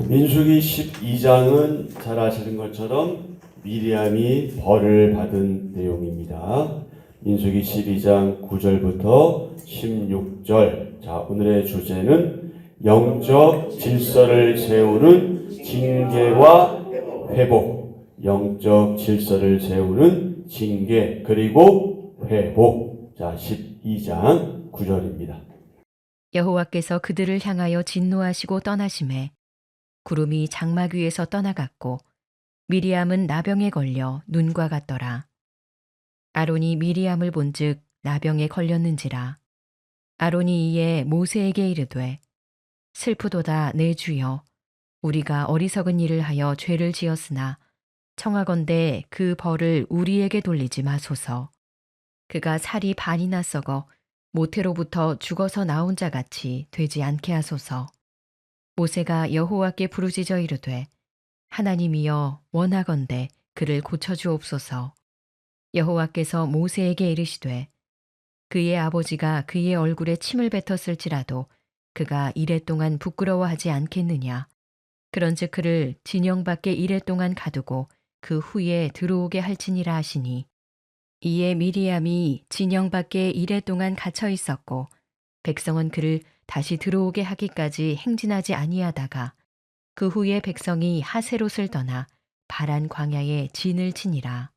민수기 12장은 잘 아시는 것처럼 미리암이 벌을 받은 내용입니다. 민수기 12장 9절부터 16절. 자, 오늘의 주제는 영적 질서를 세우는 징계와 회복. 영적 질서를 세우는 징계 그리고 회복. 자, 12장 9절입니다. 여호와께서 그들을 향하여 진노하시고 떠나심에 구름이 장막 위에서 떠나갔고 미리암은 나병에 걸려 눈과 같더라. 아론이 미리암을 본즉 나병에 걸렸는지라. 아론이 이에 모세에게 이르되 슬프도다 내 주여, 우리가 어리석은 일을 하여 죄를 지었으나 청하건대 그 벌을 우리에게 돌리지 마소서. 그가 살이 반이나 썩어 모태로부터 죽어서 나온 자 같이 되지 않게 하소서. 모세가 여호와께 부르짖어 이르되 하나님이여, 원하건대 그를 고쳐주옵소서. 여호와께서 모세에게 이르시되 그의 아버지가 그의 얼굴에 침을 뱉었을지라도 그가 이레 동안 부끄러워하지 않겠느냐. 그런즉 그를 진영 밖에 이레 동안 가두고 그 후에 들어오게 할지니라 하시니, 이에 미리암이 진영 밖에 이레 동안 갇혀 있었고 백성은 그를 다시 들어오게 하기까지 행진하지 아니하다가 그 후에 백성이 하세롯을 떠나 바란 광야에 진을 치니라.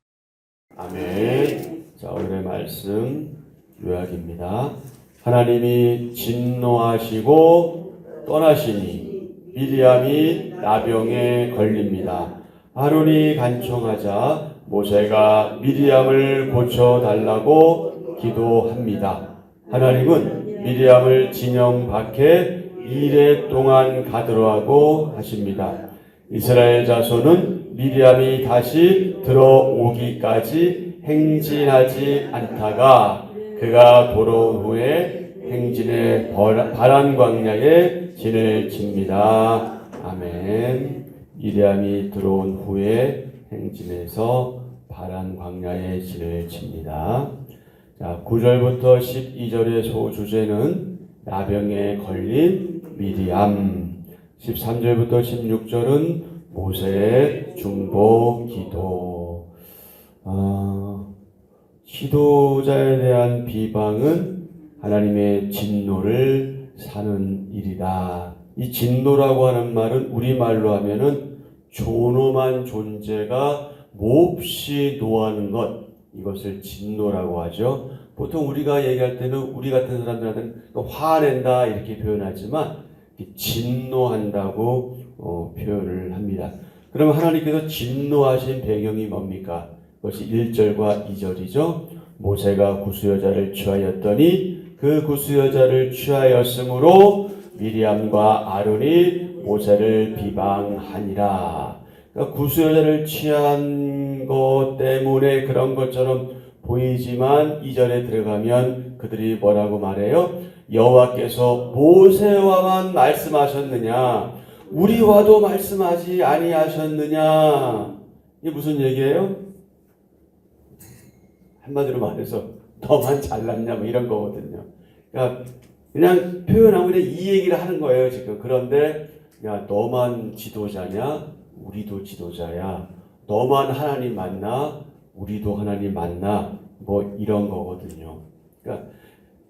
아멘. 자, 오늘의 말씀 요약입니다. 하나님이 진노하시고 떠나시니 미리암이 나병에 걸립니다. 아론이 간청하자 모세가 미리암을 고쳐달라고 기도합니다. 하나님은 미리암을 진영 밖에 이레 동안 가두라고 하십니다. 이스라엘 자손은 미리암이 다시 들어오기까지 행진하지 않다가 그가 돌아온 후에 행진의 바란 광야에 진을 칩니다. 아멘. 미리암이 들어온 후에 행진해서 바란 광야에 진을 칩니다. 자, 9절부터 12절의 소주제는 나병에 걸린 미리암, 13절부터 16절은 모세의 중보 기도. 지도자에 대한 비방은 하나님의 진노를 사는 일이다. 이 진노라고 하는 말은 우리말로 하면은 존엄한 존재가 몹시 노하는 것, 이것을 진노라고 하죠. 보통 우리가 얘기할 때는 우리 같은 사람들한테는 화낸다 이렇게 표현하지만 진노한다고 표현을 합니다. 그럼 하나님께서 진노하신 배경이 뭡니까? 그것이 1절과 2절이죠. 모세가 구수여자를 취하였더니 그 구수여자를 취하였으므로 미리암과 아론이 모세를 비방하니라. 그러니까 구수여자를 취한 것 때문에 그런 것처럼 보이지만 2절에 들어가면 그들이 뭐라고 말해요? 여호와께서 모세와만 말씀하셨느냐? 우리와도 말씀하지 아니하셨느냐? 이게 무슨 얘기예요? 한마디로 말해서 너만 잘났냐 뭐 이런 거거든요. 그러니까 그냥 표현하면 그냥 이 얘기를 하는 거예요 지금. 그런데 야, 너만 지도자냐? 우리도 지도자야. 너만 하나님 만나? 우리도 하나님 만나? 뭐 이런 거거든요. 그러니까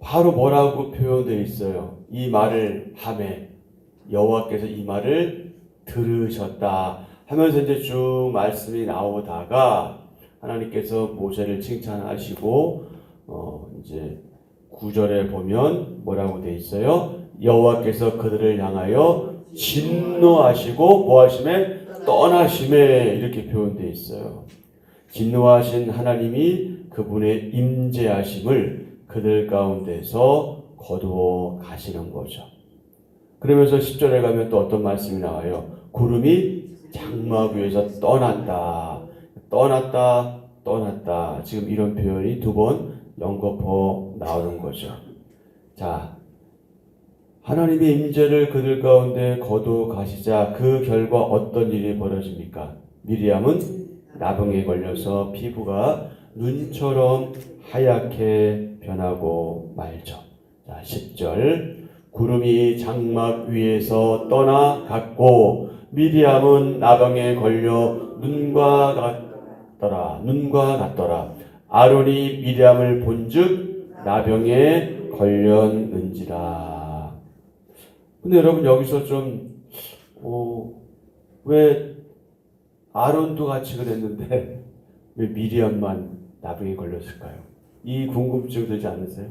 바로 뭐라고 표현되어 있어요. 이 말을 하매 여호와께서 이 말을 들으셨다 하면서 이제 쭉 말씀이 나오다가 하나님께서 모세를 칭찬하시고 이제 9절에 보면 뭐라고 되어 있어요? 여호와께서 그들을 향하여 진노하시고 뭐하심에? 떠나심에 이렇게 표현되어 있어요. 진노하신 하나님이 그분의 임재하심을 그들 가운데서 거두어 가시는 거죠. 그러면서 10절에 가면 또 어떤 말씀이 나와요? 구름이 장막 위에서 떠났다. 떠났다. 떠났다. 지금 이런 표현이 두 번 연거푸어 나오는 거죠. 자, 하나님의 임재를 그들 가운데 거두어 가시자 그 결과 어떤 일이 벌어집니까? 미리암은 나병에 걸려서 피부가 눈처럼 하얗게 변하고 말죠. 자, 10절. 구름이 장막 위에서 떠나갔고 미리암은 나병에 걸려 눈과 같더라. 아론이 미리암을 본즉 나병에 걸렸는지라. 근데 여러분 여기서 왜 아론도 같이 그랬는데 왜 미리암만 나병에 걸렸을까요? 이 궁금증 들지 않으세요?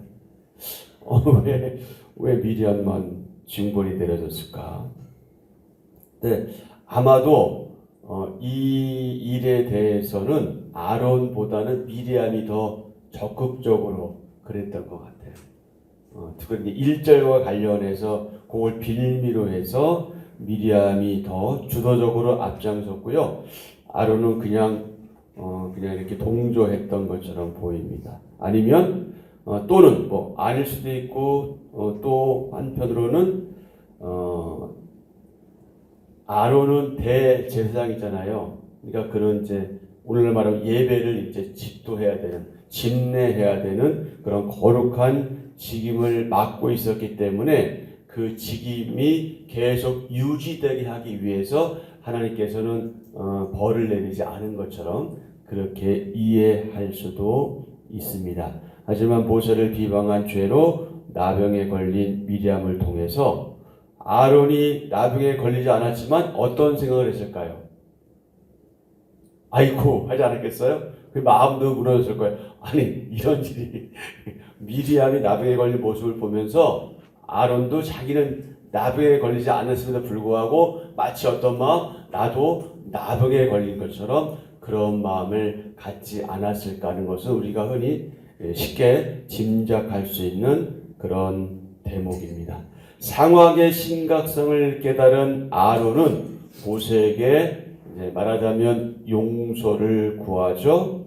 왜 미리암만 징벌이 내려졌을까? 네, 아마도 이 일에 대해서는 아론보다는 미리암이 더 적극적으로 그랬던 것 같아요. 특히 1절과 관련해서 그걸 빌미로 해서 미리암이 더 주도적으로 앞장섰고요. 아론은 그냥 이렇게 동조했던 것처럼 보입니다. 아니면 또는 아닐 수도 있고 또 한편으로는 아론은 대제사장이잖아요. 그러니까 그런 이제 오늘 말하면 예배를 이제 집례해야 되는 그런 거룩한 직임을 맡고 있었기 때문에 그 직임이 계속 유지되게 하기 위해서 하나님께서는 벌을 내리지 않은 것처럼 그렇게 이해할 수도 있습니다. 하지만 모세를 비방한 죄로 나병에 걸린 미리암을 통해서 아론이 나병에 걸리지 않았지만 어떤 생각을 했을까요? 아이고 하지 않았겠어요? 그 마음도 무너졌을 거예요. 아니 이런 일이 미리암이 나병에 걸린 모습을 보면서 아론도 자기는 나병에 걸리지 않았음에도 불구하고 마치 어떤 마음? 나도 나병에 걸린 것처럼 그런 마음을 갖지 않았을까 하는 것은 우리가 흔히 쉽게 짐작할 수 있는 그런 대목입니다. 상황의 심각성을 깨달은 아론은 모세에게 말하자면 용서를 구하죠.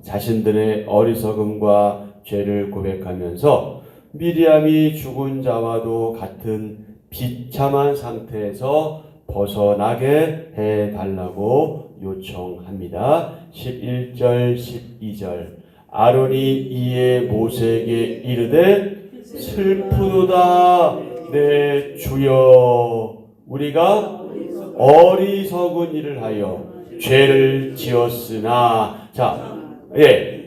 자신들의 어리석음과 죄를 고백하면서 미리암이 죽은 자와도 같은 비참한 상태에서 벗어나게 해달라고 요청합니다. 11절 12절 아론이 이에 모세에게 이르되 슬프도다 내 주여 우리가 어리석은 일을 하여 죄를 지었으나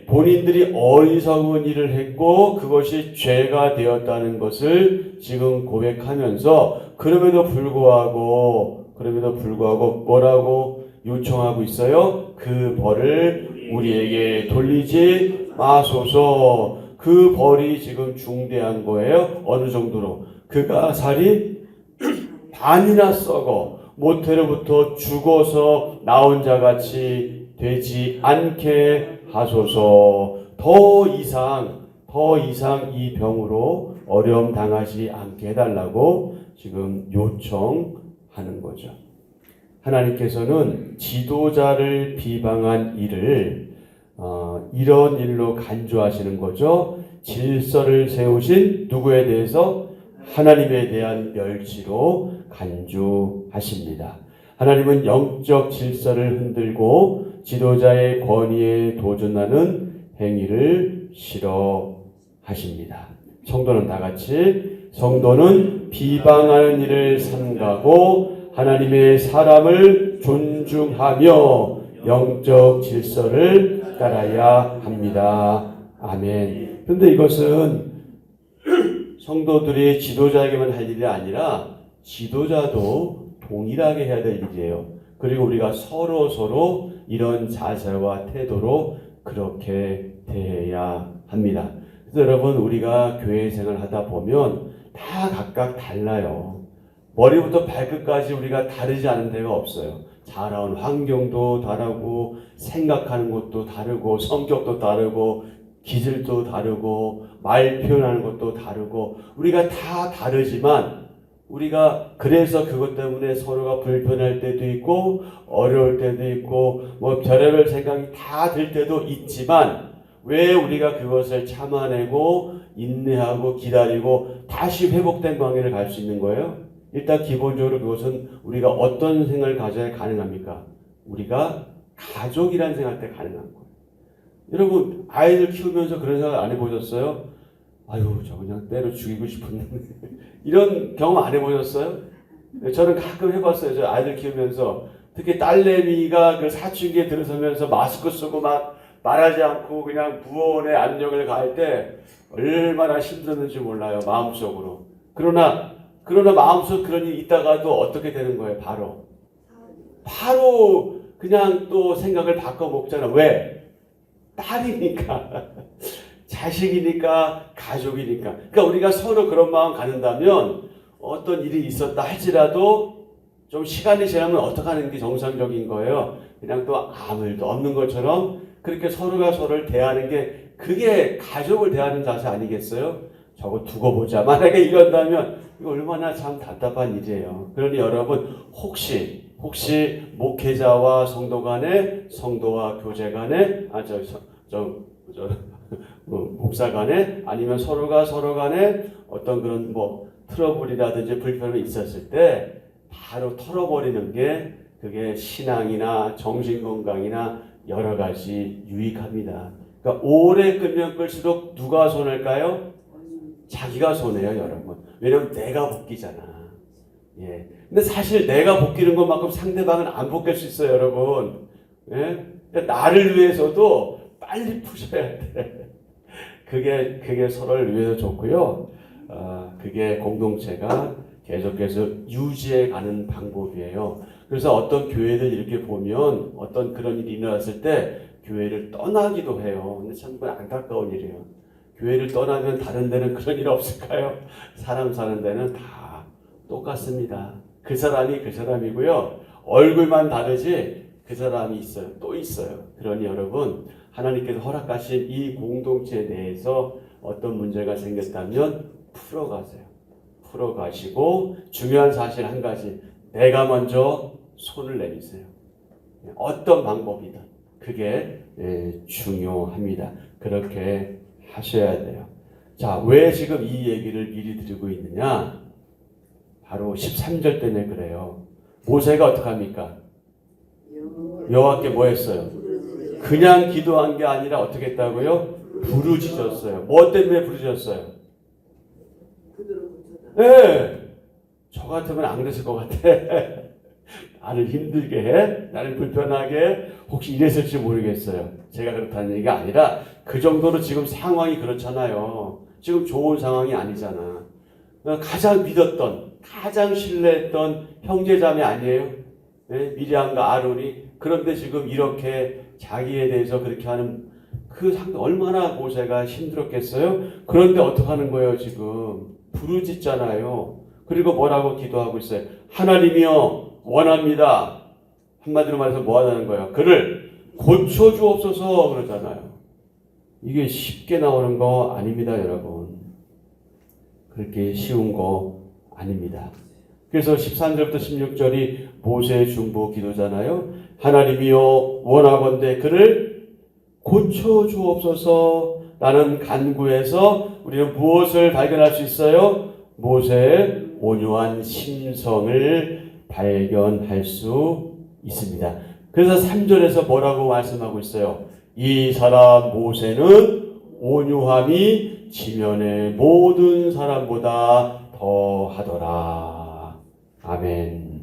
본인들이 어리석은 일을 했고 그것이 죄가 되었다는 것을 지금 고백하면서 그럼에도 불구하고 뭐라고 요청하고 있어요? 그 벌을 우리에게 돌리지 마소서. 그 벌이 지금 중대한 거예요. 어느 정도로? 그가 살이 반이나 썩어 모태로부터 죽어서 나온 자같이 되지 않게 하소서. 더 이상 이 병으로 어려움 당하지 않게 해달라고 지금 요청하는 거죠. 하나님께서는 지도자를 비방한 일을 이런 일로 간주하시는 거죠. 질서를 세우신 누구에 대해서? 하나님에 대한 멸시로 간주하십니다. 하나님은 영적 질서를 흔들고 지도자의 권위에 도전하는 행위를 싫어하십니다. 성도는 다 같이 성도는 비방하는 일을 삼가고 하나님의 사람을 존중하며 영적 질서를 따라야 합니다. 아멘. 그런데 이것은 성도들이 지도자에게만 할 일이 아니라 지도자도 동일하게 해야 될 일이에요. 그리고 우리가 서로 이런 자세와 태도로 그렇게 대해야 합니다. 그래서 여러분 우리가 교회 생활을 하다 보면 다 각각 달라요. 머리부터 발끝까지 우리가 다르지 않은 데가 없어요. 자라온 환경도 다르고 생각하는 것도 다르고 성격도 다르고 기질도 다르고 말 표현하는 것도 다르고 우리가 다 다르지만 우리가 그래서 그것 때문에 서로가 불편할 때도 있고 어려울 때도 있고 별의별 생각이 다 들 때도 있지만 왜 우리가 그것을 참아내고 인내하고 기다리고 다시 회복된 관계를 갈 수 있는 거예요? 일단 기본적으로 그것은 우리가 어떤 생각을 가져야 가능합니까? 우리가 가족이라는 생각할 때 가능한 거예요. 여러분 아이들 키우면서 그런 생각 안 해보셨어요? 아유 저 그냥 때려 죽이고 싶은데 이런 경험 안 해보셨어요? 저는 가끔 해봤어요. 저 아이들 키우면서 특히 딸내미가 그 사춘기에 들어서면서 마스크 쓰고 막 말하지 않고 그냥 무언의 압력을 가할 때 얼마나 힘들었는지 몰라요. 마음속으로. 그러나 마음속 그런 일이 있다가도 어떻게 되는 거예요? 바로 그냥 또 생각을 바꿔 먹잖아. 왜? 딸이니까. 자식이니까, 가족이니까. 그러니까 우리가 서로 그런 마음 갖는다면 어떤 일이 있었다 할지라도 좀 시간이 지나면 어떻게 하는 게 정상적인 거예요. 그냥 또 아무 일도 없는 것처럼 그렇게 서로가 서로를 대하는 게 그게 가족을 대하는 자세 아니겠어요? 저거 두고 보자. 만약에 이런다면 이거 얼마나 참 답답한 일이에요. 그러니 여러분 혹시 목회자와 성도 간에, 성도와 교제 간에, 목사 간에, 아니면 서로가 서로 간에 어떤 그런 트러블이라든지 불편이 있었을 때 바로 털어버리는 게 그게 신앙이나 정신건강이나 여러 가지 유익합니다. 그러니까 오래 끌면 끌수록 누가 손할까요? 자기가 손해요, 여러분. 왜냐면 내가 벗기잖아. 예. 근데 사실 내가 벗기는 것만큼 상대방은 안 벗길 수 있어요, 여러분. 예? 그러니까 나를 위해서도 빨리 푸셔야 돼. 그게 서로를 위해서 좋고요. 그게 공동체가 계속해서 유지해 가는 방법이에요. 그래서 어떤 교회들 이렇게 보면 어떤 그런 일이 일어났을 때 교회를 떠나기도 해요. 근데 참 안타까운 일이에요. 교회를 떠나면 다른 데는 그런 일 없을까요? 사람 사는 데는 다 똑같습니다. 그 사람이 그 사람이고요. 얼굴만 다르지 그 사람이 있어요. 또 있어요. 그러니 여러분 하나님께서 허락하신 이 공동체 내에서 어떤 문제가 생겼다면 풀어가시고 중요한 사실 한 가지 내가 먼저 손을 내미세요. 어떤 방법이든 그게 중요합니다. 그렇게 하셔야 돼요. 자, 왜 지금 이 얘기를 미리 드리고 있느냐? 바로 13절 때문에 그래요. 모세가 어떡합니까? 여호와께 뭐 했어요? 그냥 기도한 게 아니라 어떻게 했다고요? 부르짖었어요. 뭐 때문에 부르짖었어요? 네. 저 같으면 안 그랬을 것 같아. 나를 힘들게 해? 나를 불편하게 해? 혹시 이랬을지 모르겠어요. 제가 그렇다는 얘기가 아니라 그 정도로 지금 상황이 그렇잖아요. 지금 좋은 상황이 아니잖아. 가장 믿었던, 가장 신뢰했던 형제자매 아니에요? 네? 미리암과 아론이. 그런데 지금 이렇게 자기에 대해서 그렇게 하는 그 상대 얼마나 모세가 힘들었겠어요? 그런데 어떻게 하는 거예요, 지금? 부르짖잖아요. 그리고 뭐라고 기도하고 있어요? 하나님이여 원합니다. 한마디로 말해서 뭐 하자는 거예요? 그를 고쳐주옵소서 그러잖아요. 이게 쉽게 나오는 거 아닙니다, 여러분. 그렇게 쉬운 거 아닙니다. 그래서 13절부터 16절이 모세의 중보 기도잖아요. 하나님이여 원하건대 그를 고쳐주옵소서. 나는 간구해서 우리는 무엇을 발견할 수 있어요? 모세의 온유한 심성을 발견할 수 있습니다. 그래서 3절에서 뭐라고 말씀하고 있어요? 이 사람 모세는 온유함이 지면의 모든 사람보다 더하더라. 아멘.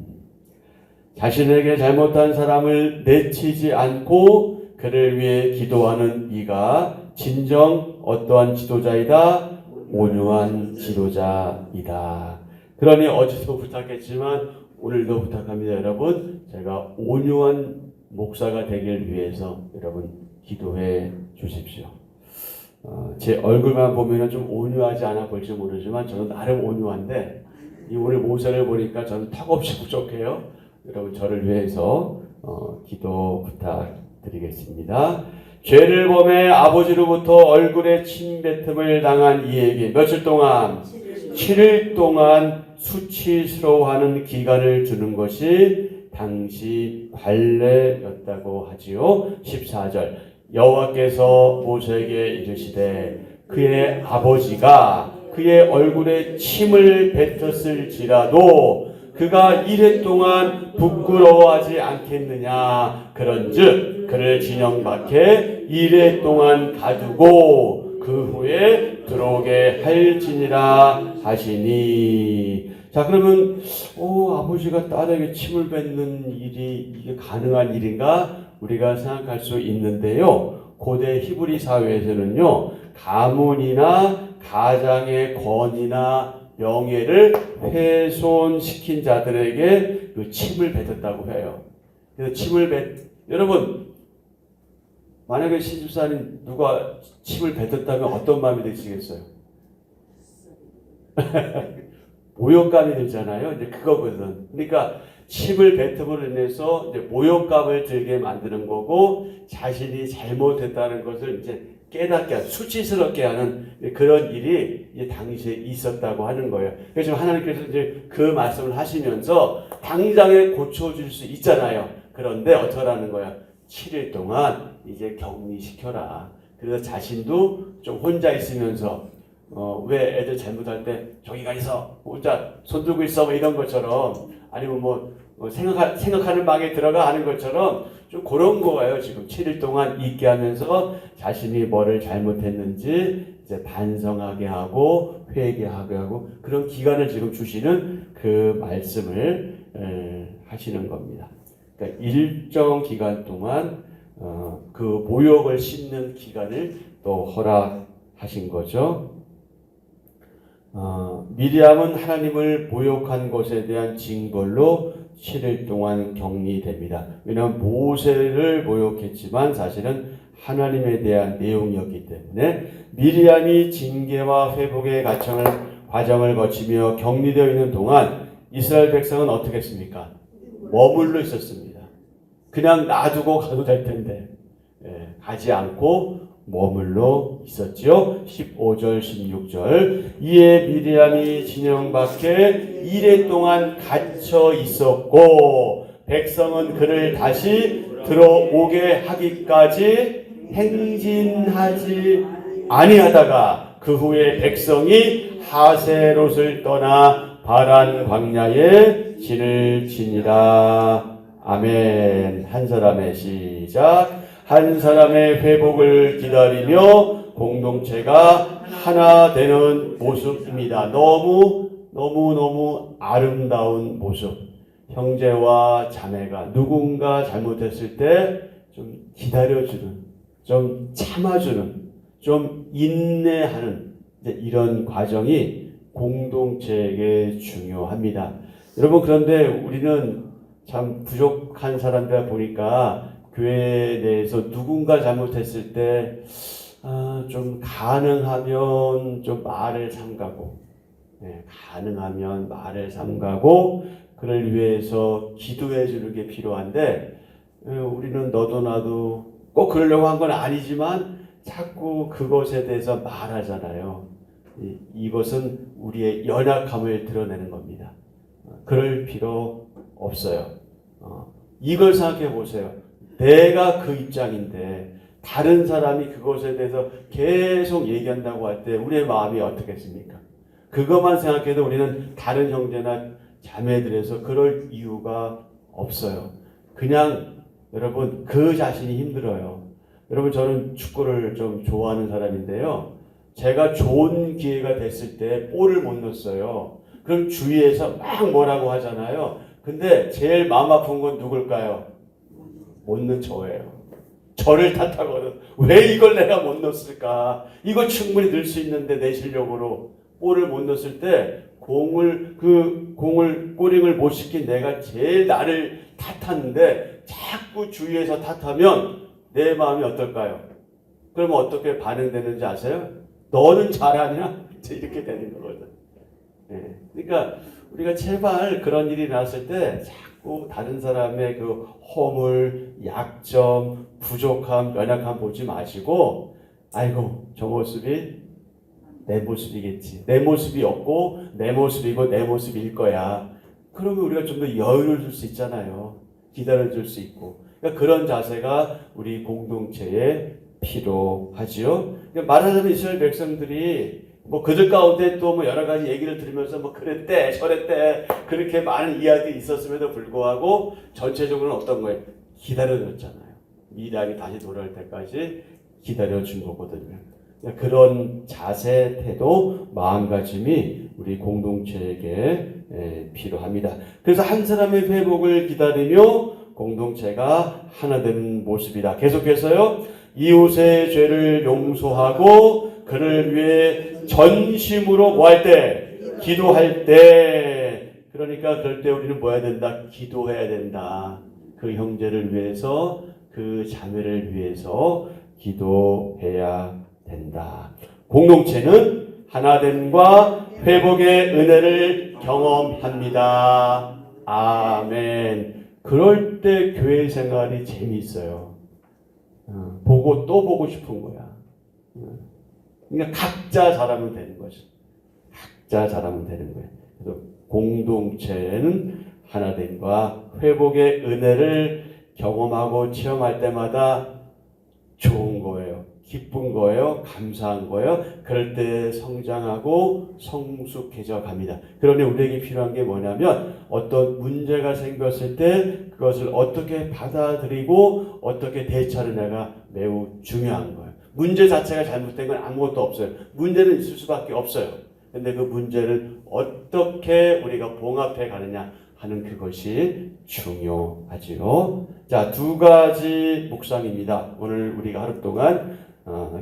자신에게 잘못한 사람을 내치지 않고 그를 위해 기도하는 이가 진정 어떠한 지도자이다? 온유한 지도자이다. 그러니 어제도 부탁했지만 오늘도 부탁합니다. 여러분, 제가 온유한 목사가 되길 위해서 여러분 기도해 주십시오. 제 얼굴만 보면 좀 온유하지 않아 볼지 모르지만 저는 나름 온유한데 이 오늘 모세를 보니까 저는 턱없이 부족해요. 여러분 저를 위해서 기도 부탁드리겠습니다. 죄를 범해 아버지로부터 얼굴에 침뱉음을 당한 이에게 며칠 동안 7일 동안 수치스러워하는 기간을 주는 것이 당시 관례였다고 하지요. 14절 여호와께서 모세에게 이르시되 그의 아버지가 그의 얼굴에 침을 뱉었을지라도 그가 이래 동안 부끄러워하지 않겠느냐. 그런즉 그를 진영 밖에 이래 동안 가두고 그 후에 들어오게 할지니라 하시니. 자, 그러면 아버지가 딸에게 침을 뱉는 일이 이게 가능한 일인가? 우리가 생각할 수 있는데요. 고대 히브리 사회에서는요, 가문이나 가장의 권위나 명예를 훼손시킨 자들에게 그 침을 뱉었다고 해요. 그래서 여러분, 만약에 신집사님 누가 침을 뱉었다면 어떤 마음이 드시겠어요? 모욕감이 들잖아요. 이제 그거거든. 그러니까 침을 뱉음으로 인해서 이제 모욕감을 들게 만드는 거고, 자신이 잘못했다는 것을 이제 깨닫게 하는, 수치스럽게 하는 그런 일이 이제 당시에 있었다고 하는 거예요. 그래서 하나님께서 이제 그 말씀을 하시면서 당장에 고쳐줄 수 있잖아요. 그런데 어쩌라는 거야? 7일 동안 이제 격리시켜라. 그래서 자신도 좀 혼자 있으면서 왜 애들 잘못할 때 저기 가 있어 혼자 손 들고 있어 뭐 이런 것처럼, 아니면 생각하는 방에 들어가 하는 것처럼 좀 그런 거예요. 지금 7일 동안 있게 하면서 자신이 뭐를 잘못했는지 이제 반성하게 하고 회개하게 하고, 그런 기간을 지금 주시는 그 말씀을 하시는 겁니다. 그러니까 일정 기간 동안 그 모욕을 씹는 기간을 또 허락하신 거죠. 미리암은 하나님을 모욕한 것에 대한 징벌로 7일 동안 격리됩니다. 왜냐하면 모세를 모욕했지만 사실은 하나님에 대한 내용이었기 때문에 미리암이 징계와 회복의 과정을 거치며 격리되어 있는 동안 이스라엘 백성은 어떻게 했습니까? 머물러 있었습니다. 그냥 놔두고 가도 될 텐데 가지 않고 머물러 있었지요. 15절 16절 이에 미리암이 진영 밖에 이레 동안 갇혀 있었고 백성은 그를 다시 들어오게 하기까지 행진하지 아니하다가 그 후에 백성이 하세롯을 떠나 바란 광야에 진을 지니라. 아멘. 한 사람의 시작. 한 사람의 회복을 기다리며 공동체가 하나 되는 모습입니다. 너무 아름다운 모습. 형제와 자매가 누군가 잘못했을 때 좀 기다려주는, 좀 참아주는, 좀 인내하는 이런 과정이 공동체에게 중요합니다. 여러분, 그런데 우리는 참 부족한 사람들이다 보니까 교회 내에서 누군가 잘못했을 때 좀 가능하면 좀 말을 삼가고, 가능하면 말을 삼가고 그를 위해서 기도해 주는 게 필요한데, 우리는 너도 나도 꼭 그러려고 한 건 아니지만 자꾸 그것에 대해서 말하잖아요. 이것은 우리의 연약함을 드러내는 겁니다. 그럴 필요 없어요. 이걸 생각해 보세요. 내가 그 입장인데 다른 사람이 그것에 대해서 계속 얘기한다고 할 때 우리의 마음이 어떻겠습니까? 그것만 생각해도 우리는 다른 형제나 자매들에서 그럴 이유가 없어요. 그냥 여러분 그 자신이 힘들어요. 여러분, 저는 축구를 좀 좋아하는 사람인데요. 제가 좋은 기회가 됐을 때 볼을 못 넣었어요. 그럼 주위에서 막 뭐라고 하잖아요. 근데 제일 마음 아픈 건 누굴까요? 못 넣은 저예요. 저를 탓하거든. 왜 이걸 내가 못 넣었을까? 이거 충분히 넣을 수 있는데 내 실력으로 볼을 못 넣었을 때 공을 꼬링을 못 시킨 내가 제일 나를 탓하는데 자꾸 주위에서 탓하면 내 마음이 어떨까요? 그러면 어떻게 반응되는지 아세요? 너는 잘하냐? 이렇게 되는 거거든. 그러니까 우리가 제발 그런 일이 났을 때 자꾸 다른 사람의 그 허물, 약점, 부족함, 연약함 보지 마시고, 아이고 저 모습이 내 모습이겠지. 내 모습이 없고 내 모습이고 내 모습일 거야. 그러면 우리가 좀 더 여유를 줄 수 있잖아요. 기다려줄 수 있고. 그러니까 그런 자세가 우리 공동체에 필요하지요. 그러니까 말하자면 이스라엘 백성들이 그들 가운데 또 여러 가지 얘기를 들으면서 그랬대, 저랬대, 그렇게 많은 이야기가 있었음에도 불구하고 전체적으로는 어떤 거예요? 기다려줬잖아요. 미리암이 다시 돌아올 때까지 기다려준 거거든요. 그런 자세, 태도, 마음가짐이 우리 공동체에게 필요합니다. 그래서 한 사람의 회복을 기다리며 공동체가 하나 되는 모습이다. 계속해서요. 이웃의 죄를 용서하고 그를 위해 전심으로 뭐 할 때? 기도할 때. 그러니까 그럴 때 우리는 뭐 해야 된다? 기도해야 된다. 그 형제를 위해서, 그 자매를 위해서 기도해야 된다. 공동체는 하나됨과 회복의 은혜를 경험합니다. 아멘. 그럴 때 교회 생활이 재미있어요. 보고 또 보고 싶은 거야. 그러니까 각자 잘하면 되는 거죠. 각자 잘하면 되는 거예요. 그래서 공동체는 하나됨과 회복의 은혜를 경험하고 체험할 때마다 좋은 거예요. 기쁜 거예요. 감사한 거예요. 그럴 때 성장하고 성숙해져 갑니다. 그러니 우리에게 필요한 게 뭐냐면 어떤 문제가 생겼을 때 그것을 어떻게 받아들이고 어떻게 대처하느냐가 매우 중요한 거예요. 문제 자체가 잘못된 건 아무것도 없어요. 문제는 있을 수밖에 없어요. 근데 그 문제를 어떻게 우리가 봉합해 가느냐 하는 그것이 중요하지요. 자, 두 가지 묵상입니다. 오늘 우리가 하루 동안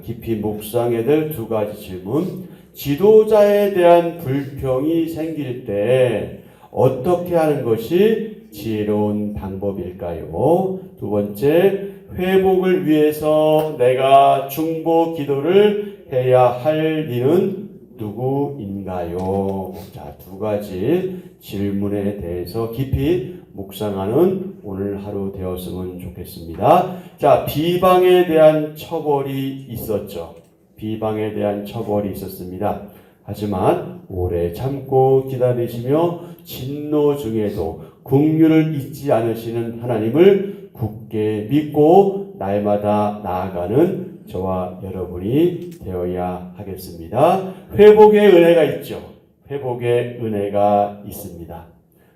깊이 묵상해야 될 두 가지 질문. 지도자에 대한 불평이 생길 때 어떻게 하는 것이 지혜로운 방법일까요? 두 번째, 회복을 위해서 내가 중보 기도를 해야 할 이는 누구인가요? 자, 두 가지 질문에 대해서 깊이 묵상하는 오늘 하루 되었으면 좋겠습니다. 자, 비방에 대한 처벌이 있었죠. 비방에 대한 처벌이 있었습니다. 하지만 오래 참고 기다리시며 진노 중에도 긍휼을 잊지 않으시는 하나님을 굳게 믿고 날마다 나아가는 저와 여러분이 되어야 하겠습니다. 회복의 은혜가 있죠. 회복의 은혜가 있습니다.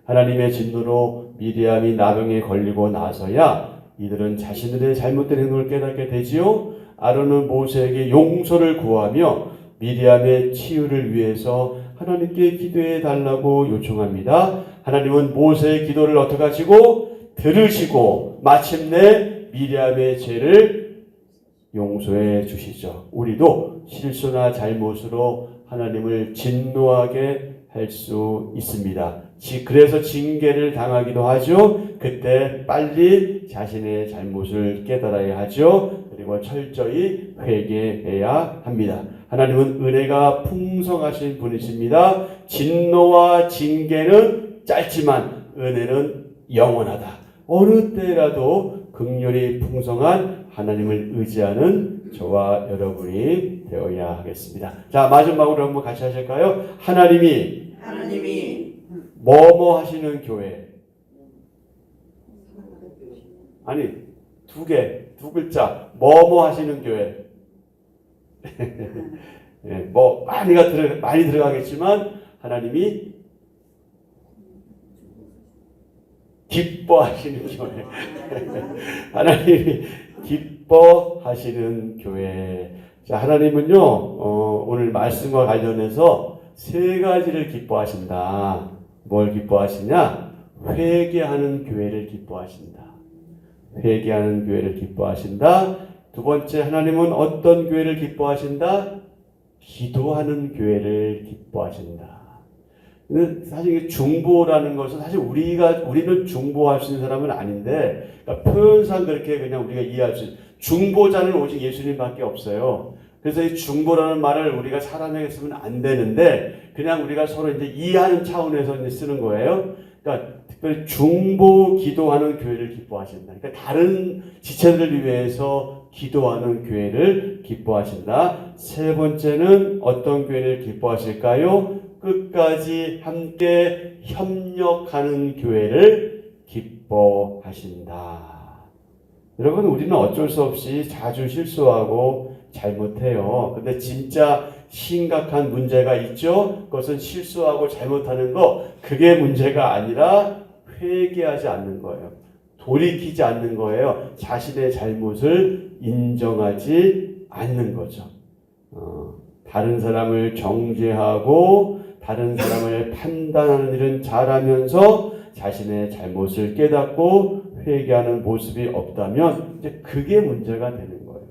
하나님의 진노로 미리암이 나병에 걸리고 나서야 이들은 자신들의 잘못된 행동을 깨닫게 되지요. 아론은 모세에게 용서를 구하며 미리암의 치유를 위해서 하나님께 기도해 달라고 요청합니다. 하나님은 모세의 기도를 어떻게 하시고 들으시고 마침내 미리암의 죄를 용서해 주시죠. 우리도 실수나 잘못으로 하나님을 진노하게 할 수 있습니다. 그래서 징계를 당하기도 하죠. 그때 빨리 자신의 잘못을 깨달아야 하죠. 그리고 철저히 회개해야 합니다. 하나님은 은혜가 풍성하신 분이십니다. 진노와 징계는 짧지만 은혜는 영원하다. 어느 때라도 긍휼이 풍성한 하나님을 의지하는 저와 여러분이 되어야 하겠습니다. 자, 마지막으로 한번 같이 하실까요? 하나님이 뭐뭐 하시는 교회. 아니, 두 글자. 뭐뭐 하시는 교회. 네, 뭐 많이 들어가겠지만 하나님이 기뻐하시는 교회. 하나님이 기뻐하시는 교회. 자, 하나님은요, 오늘 말씀과 관련해서 세 가지를 기뻐하신다. 뭘 기뻐하시냐? 회개하는 교회를 기뻐하신다. 회개하는 교회를 기뻐하신다. 두 번째, 하나님은 어떤 교회를 기뻐하신다? 기도하는 교회를 기뻐하신다. 사실 중보라는 것은 사실 우리는 중보할 수 있는 사람은 아닌데, 그러니까 표현상 그렇게 그냥 우리가 이해할 수 있는, 중보자는 오직 예수님밖에 없어요. 그래서 이 중보라는 말을 우리가 사람에게 쓰면 안 되는데, 그냥 우리가 서로 이제 이해하는 차원에서 이제 쓰는 거예요. 그러니까 특별히 중보 기도하는 교회를 기뻐하신다. 그러니까 다른 지체들을 위해서 기도하는 교회를 기뻐하신다. 세 번째는 어떤 교회를 기뻐하실까요? 끝까지 함께 협력하는 교회를 기뻐하신다. 여러분, 우리는 어쩔 수 없이 자주 실수하고 잘못해요. 근데 진짜 심각한 문제가 있죠? 그것은 실수하고 잘못하는 거, 그게 문제가 아니라 회개하지 않는 거예요. 돌이키지 않는 거예요. 자신의 잘못을 인정하지 않는 거죠. 다른 사람을 정죄하고 다른 사람을 판단하는 일은 잘하면서 자신의 잘못을 깨닫고 회개하는 모습이 없다면 이제 그게 문제가 되는 거예요.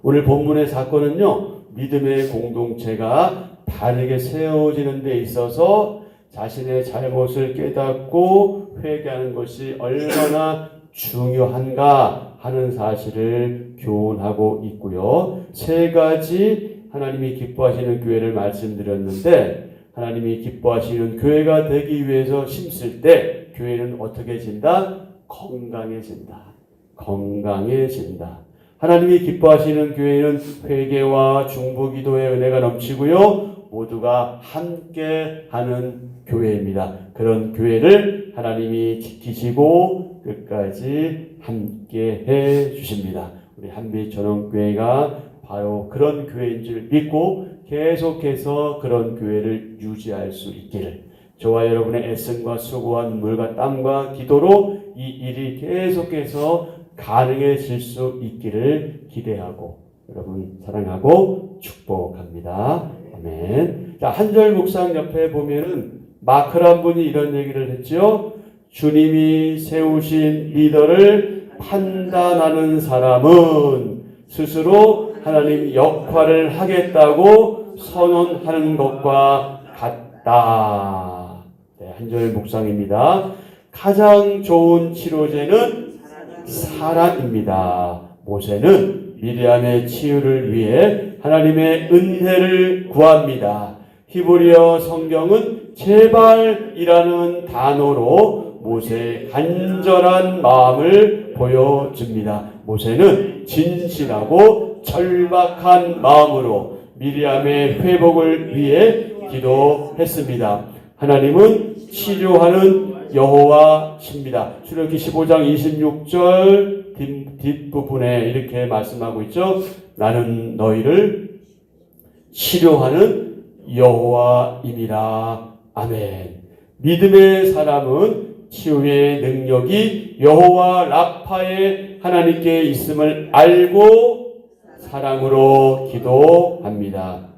오늘 본문의 사건은요, 믿음의 공동체가 바르게 세워지는 데 있어서 자신의 잘못을 깨닫고 회개하는 것이 얼마나 중요한가 하는 사실을 교훈하고 있고요. 세 가지 하나님이 기뻐하시는 교회를 말씀드렸는데, 하나님이 기뻐하시는 교회가 되기 위해서 힘쓸 때 교회는 어떻게 진다? 건강해진다. 건강해진다. 하나님이 기뻐하시는 교회는 회개와 중보기도의 은혜가 넘치고요. 모두가 함께하는 교회입니다. 그런 교회를 하나님이 지키시고 끝까지 함께해 주십니다. 우리 한빛전원교회가 바로 그런 교회인 줄 믿고 계속해서 그런 교회를 유지할 수 있기를, 저와 여러분의 애씀과 수고와 눈물과 땀과 기도로 이 일이 계속해서 가능해질 수 있기를 기대하고 여러분 사랑하고 축복합니다. 아멘. 자, 한절 묵상 옆에 보면은 마크란 분이 이런 얘기를 했죠. 주님이 세우신 리더를 판단하는 사람은 스스로 하나님 역할을 하겠다고 선언하는 것과 같다. 네, 한절 묵상입니다. 가장 좋은 치료제는 사랑입니다. 모세는 미리암의 치유를 위해 하나님의 은혜를 구합니다. 히브리어 성경은 제발이라는 단어로 모세의 간절한 마음을 보여줍니다. 모세는 진실하고 절박한 마음으로 미리암의 회복을 위해 기도했습니다. 하나님은 치료하는 여호와십니다. 출애굽기 15장 26절 뒷부분에 이렇게 말씀하고 있죠. 나는 너희를 치료하는 여호와임이라. 아멘. 믿음의 사람은 치유의 능력이 여호와 라파의 하나님께 있음을 알고 사랑으로 기도합니다.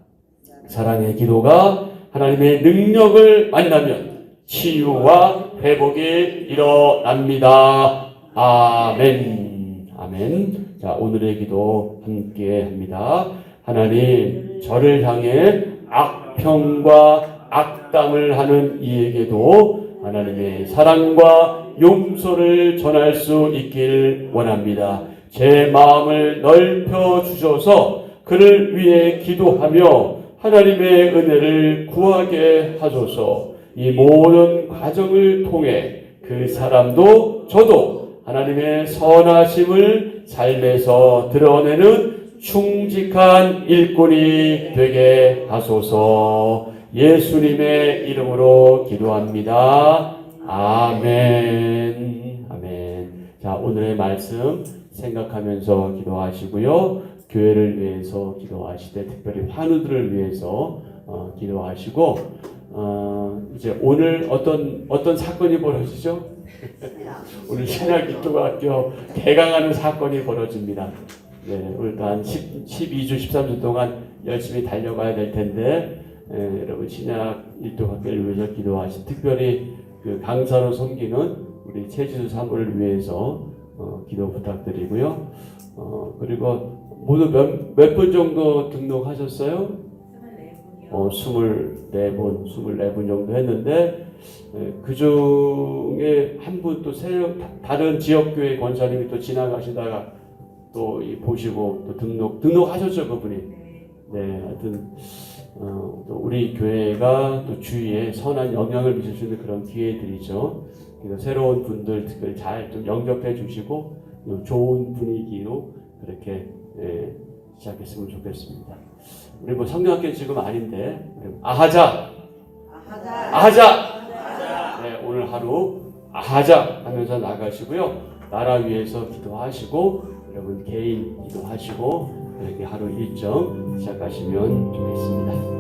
사랑의 기도가 하나님의 능력을 만나면 치유와 회복이 일어납니다. 아멘. 아멘. 자, 오늘의 기도 함께 합니다. 하나님, 저를 향해 악평과 악담을 하는 이에게도 하나님의 사랑과 용서를 전할 수 있길 원합니다. 제 마음을 넓혀 주셔서 그를 위해 기도하며 하나님의 은혜를 구하게 하소서. 이 모든 과정을 통해 그 사람도 저도 하나님의 선하심을 삶에서 드러내는 충직한 일꾼이 되게 하소서. 예수님의 이름으로 기도합니다. 아멘. 아멘. 자, 오늘의 말씀 생각하면서 기도하시고요. 교회를 위해서 기도하실 때 특별히 환우들을 위해서 기도하시고, 이제 오늘 어떤 사건이 벌어지죠? 오늘 신약기도학교 개강하는 사건이 벌어집니다. 네, 오늘 한 12주, 13주 동안 열심히 달려가야 될 텐데, 여러분 신약기도학교를 위해서 기도하시, 특별히 그 강사로 섬기는 우리 최지수 사모를 위해서 기도 부탁드리고요. 그리고 모두 몇 분 정도 등록하셨어요? 24분 정도 했는데, 그 중에 한 분 또 다른 지역교회 권사님이 또 지나가시다가 또 보시고 또 등록하셨죠, 그분이. 네, 하여튼, 또 우리 교회가 또 주위에 선한 영향을 미칠 수 있는 그런 기회들이죠. 그래서 새로운 분들 특별히 잘 좀 영접해 주시고, 좋은 분위기로 그렇게 시작했으면 좋겠습니다. 우리 뭐 성경학교 지금 아닌데 아하자. 네, 오늘 하루 아하자 하면서 나가시고요. 나라 위해서 기도하시고 여러분 개인 기도하시고 이렇게 하루 일정 시작하시면 좋겠습니다.